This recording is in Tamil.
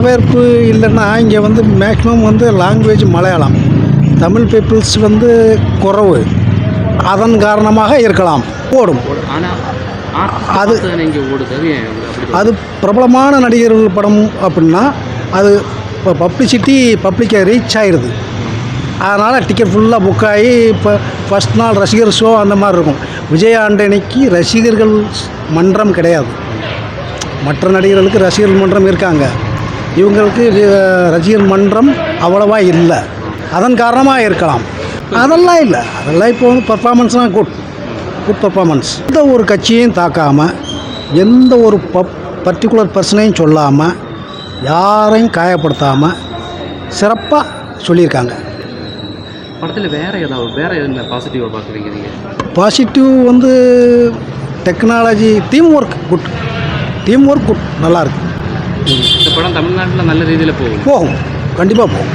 வரவேற்பு இல்லைன்னா இங்கே வந்து மேக்ஸிமம் வந்து லாங்குவேஜ் மலையாளம், தமிழ் பீப்புள்ஸ் வந்து குறைவு. அதன் காரணமாக இருக்கலாம். ஓடும். அது அது பிரபலமான நடிகர்கள் படம் அப்படின்னா அது இப்போ பப்ளிக்கை ரீச் ஆகிடுது. அதனால் டிக்கெட் ஃபுல்லாக புக் ஆகி இப்போ ஃபஸ்ட் நாள் ரசிகர் ஷோ அந்த மாதிரி இருக்கும். விஜய் ஆண்டனிக்கு ரசிகர்கள் மன்றம் கிடையாது. மற்ற நடிகர்களுக்கு ரசிகர்கள் மன்றம் இருக்காங்க. இவங்களுக்கு ரசிகர் மன்றம் அவ்வளவா இல்லை. அதன் காரணமாக இருக்கலாம். அதெல்லாம் இல்லை. அதெல்லாம் இப்போ வந்து பர்ஃபார்மன்ஸ்லாம் குட் பர்ஃபார்மன்ஸ். எந்த ஒரு கட்சியையும் தாக்காமல், எந்த ஒரு பர்டிகுலர் பர்சனையும் சொல்லாமல், யாரையும் காயப்படுத்தாமல் சிறப்பாக சொல்லியிருக்காங்க. படத்தில் வேறு எதுவும் பாசிட்டிவாக பார்க்குறீங்க நீங்கள்? பாசிட்டிவ் வந்து டெக்னாலஜி, டீம் ஒர்க் குட் நல்லாயிருக்கு. இந்த படம் தமிழ்நாட்டில் நல்ல ரீதியில் போகும். கண்டிப்பாக போகும்.